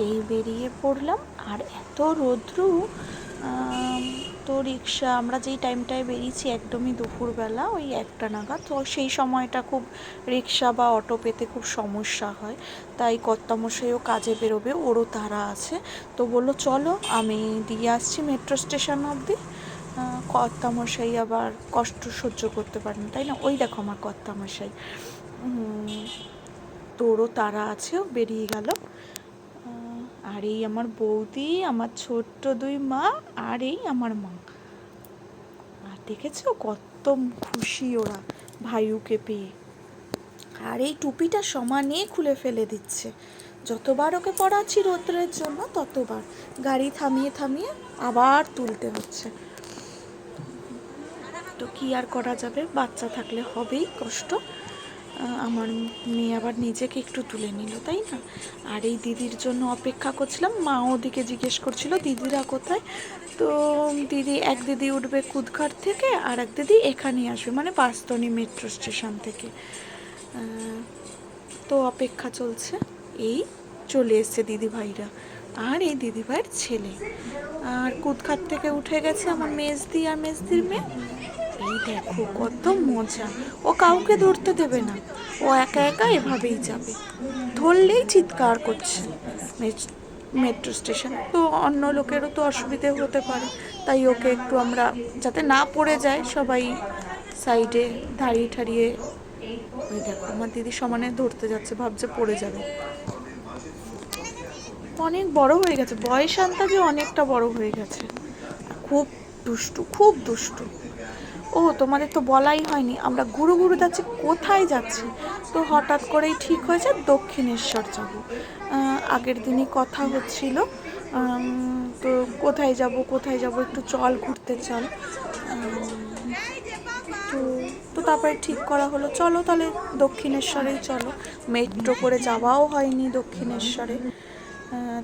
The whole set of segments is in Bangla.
এই বেরিয়ে পড়লাম। আর এত রৌদ্রু, তো রিক্সা আমরা যেই টাইমটায় বেরিয়েছি একদমই দুপুরবেলা, ওই 1টা নাগাদ, তো সেই সময়টা খুব রিক্সা বা অটো পেতে খুব সমস্যা হয়। তাই কর্তামশাইও কাজে বেরোবে, ওরও তাড়া আছে, তো বললো চলো আমি দিয়ে আসছি মেট্রো স্টেশন অবধি। কর্তামশাই আবার কষ্ট সহ্য করতে পারেন, তাই না? ওই দেখো আমার কর্তামশাই, তোরও তারা আছে, ও বেরিয়ে গেল। আর এই আমার বৌদি, আমার ছোট্ট 2 মা, আর এই আমার মা। আর দেখেছো কত খুশি ওরা ভাইউকে পেয়ে। আর এই টুপিটা সমানে খুলে ফেলে দিচ্ছে, যতবার ওকে পড়াচ্ছি রৌদ্রের জন্য ততবার গাড়ি থামিয়ে থামিয়ে আবার তুলতে হচ্ছে। তো কি আর করা যাবে, বাচ্চা থাকলে হবেই কষ্ট। আমার মেয়ে আবার নিজেকে একটু তুলে নিল, তাই না? আর এই দিদির জন্য অপেক্ষা করছিলাম, মা ওদিকে জিজ্ঞেস করছিল দিদিরা কোথায়। তো এক দিদি উঠবে কুদঘাট থেকে, আর এক দিদি এখানেই আসবে, মানে বাসতনি মেট্রো স্টেশন থেকে। তো অপেক্ষা চলছে, এই চলে এসছে দিদিভাইরা আর এই দিদিভাইয়ের ছেলে। আর কুদঘাট থেকে উঠে গেছে আমার মেজদি আর মেজদির মেয়ে। এই দেখো কত মজা, ও কাউকে ধরতে দেবে না, ও একা একা এভাবেই যাবে, ধরলেই চিৎকার করছে। মেট্রো স্টেশন তো অন্য লোকেরও তো অসুবিধে হতে পারে, তাই ওকে একটু আমরা যাতে না পড়ে যায় সবাই সাইডে দাঁড়িয়ে ঠাড়িয়ে। ওই দেখো আমার দিদি সমানে ধরতে যাচ্ছে, ভাবছে পড়ে যাবে। অনেক বড় হয়ে গেছে, বয়স আন্দাজে অনেকটা বড় হয়ে গেছে। খুব দুষ্টু, খুব দুষ্টু। ও তোমাদের তো বলাই হয়নি, আমরা ঘুরু ঘুরু যাচ্ছি, কোথায় যাচ্ছি, তো হঠাৎ করেই ঠিক হয়েছে দক্ষিণেশ্বর যাব। আগের দিনই কথা হচ্ছিল, তো কোথায় যাব কোথায় যাব, একটু চল ঘুরতে চল। তো তো তারপরে ঠিক করা হলো চলো তাহলে দক্ষিণেশ্বরেই চলো। মেট্রো করে যাওয়াও হয়নি দক্ষিণেশ্বরে,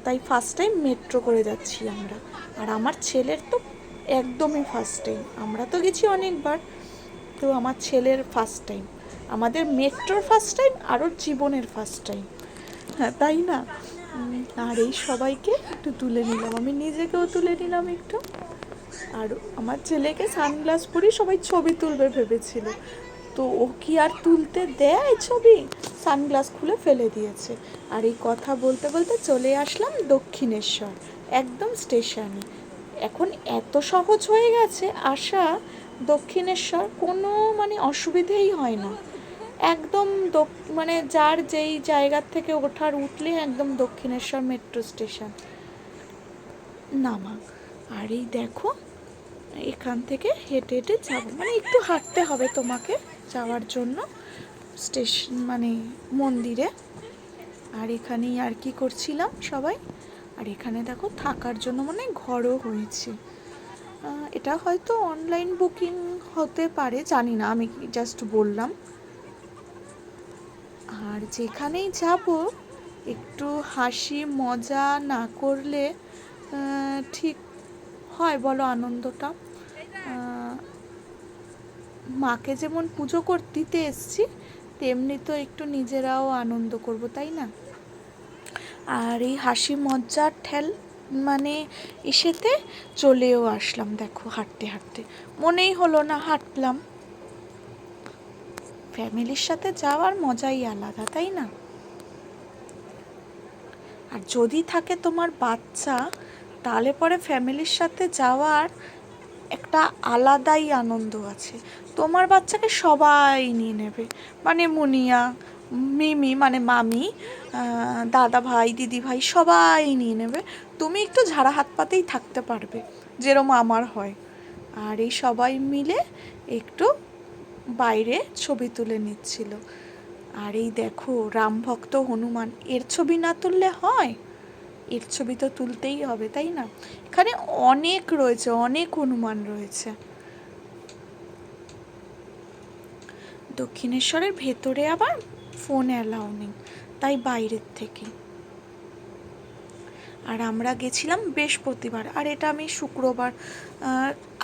তাই ফার্স্ট টাইম মেট্রো করে যাচ্ছি আমরা। আর আমার ছেলের তো একদমই ফার্স্ট টাইম, আমরা তো গেছি অনেকবার, তো আমার ছেলের ফার্স্ট টাইম, আমাদের মেট্রোর ফার্স্ট টাইম, আর ওর জীবনের ফার্স্ট টাইম। হ্যাঁ তাই না? আর এই সবাইকে একটু তুলে নিলাম, আমি নিজেকেও তুলে নিলাম একটু। আর আমার ছেলেকে সানগ্লাস পরিয়ে সবাই ছবি তুলবে ভেবেছিল, তো ও কি আর তুলতে দেয় ছবি, সানগ্লাস খুলে ফেলে দিয়েছে। আর এই কথা বলতে বলতে চলে আসলাম দক্ষিণেশ্বর, একদম স্টেশনে। এখন এত সহজ হয়ে গেছে আসা দক্ষিণেশ্বর, কোনো মানে অসুবিধেই হয় না। একদম মানে যার যেই জায়গার থেকে উঠলে একদম দক্ষিণেশ্বর মেট্রো স্টেশন নামা। আর এই দেখো এখান থেকে হেঁটে হেঁটে যাবো, মানে একটু হাঁটতে হবে তোমাকে যাওয়ার জন্য স্টেশন মানে মন্দিরে। আর এখানেই আর কি করছিলাম সবাই। আর এখানে দেখো থাকার জন্য মানে ঘরও হয়েছে, এটা হয়তো অনলাইন বুকিং হতে পারে, জানি না, আমি জাস্ট বললাম। আর যেখানেই যাব একটু হাসি মজা না করলে ঠিক হয় বলো আনন্দটা? মাকে যেমন পুজো দিতে এসছি, তেমনি তো একটু নিজেরাও আনন্দ করব, তাই না? আর এই হাসি মজ্জার ঠেল মানে এসেতে চলেও আসলাম, দেখো হাঁটতে হাঁটতে, মনেই হলো না হাঁটলাম। ফ্যামিলির সাথে যাওয়ার মজাই আলাদা, তাই না? আর যদি থাকে তোমার বাচ্চা, তাহলে পরে ফ্যামিলির সাথে যাওয়ার একটা আলাদাই আনন্দ আছে। তোমার বাচ্চাকে সবাই নিয়ে নেবে, মানে মুনিয়া, মিমি মানে মামি, দাদা ভাই দিদি ভাই সবাই নিয়ে নেবে, তুমি একটু ঝাড়া হাত পাতেই থাকতে পারবে, যেরম আমার হয়। আর এই সবাই মিলে একটু বাইরে ছবি তুলে নিচ্ছিল। আর এই দেখো রামভক্ত হনুমান, এর ছবি না তুললে হয়? এর ছবি তো তুলতেই হবে, তাই না? এখানে অনেক রয়েছে, অনেক হনুমান রয়েছে। দক্ষিণেশ্বরের ভেতরে আবার ফোন অ্যালাউ নেই, তাই বাইরের থেকে। আর আমরা গেছিলাম বৃহস্পতিবার, আর এটা আমি শুক্রবার,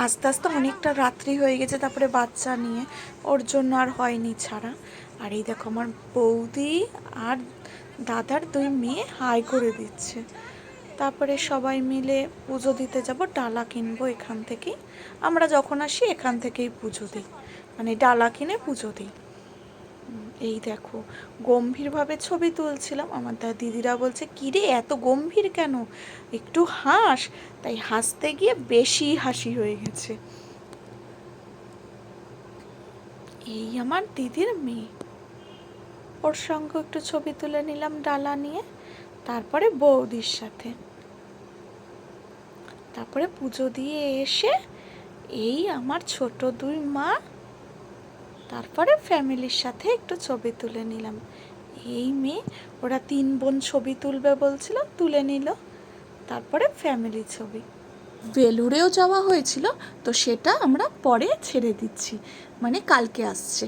আস্তে আস্তে অনেকটা রাত্রি হয়ে গেছে, তারপরে বাচ্চা নিয়ে ওর জন্য আর হয়নি ছাড়া। আর এই দেখো আমার বৌদি আর দাদার দুই মেয়ে হাই করে দিচ্ছে। তারপরে সবাই মিলে পুজো দিতে যাব, ডালা কিনবো এখান থেকেই। আমরা যখন আসি এখান থেকেই পুজো দিই, মানে ডালা কিনে পুজো দিই। এই দেখো গম্ভীরভাবে ছবি তুলছিলাম, আমার দিদিরা বলছে কিরে এত গম্ভীর কেন, একটু হাস। তাই হাসতে গিয়ে বেশি হাসি হয়ে গেছে। এই আমার দিদির মেয়ে, ওর সঙ্গে একটু ছবি তুলে নিলাম ডালা নিয়ে। তারপরে বৌদির সাথে, তারপরে পুজো দিয়ে এসে এই আমার ছোট দুই মা, তারপরে ফ্যামিলির সাথে একটু ছবি তুলে নিলাম। এই মেয়ে, ওরা 3 বোন ছবি তুলবে বলছিল, তুলে নিল। তারপরে ফ্যামিলি ছবি। ভেলুরেও যাওয়া হয়েছিল, তো সেটা আমরা পরে ছেড়ে দিচ্ছি, মানে কালকে আসছে।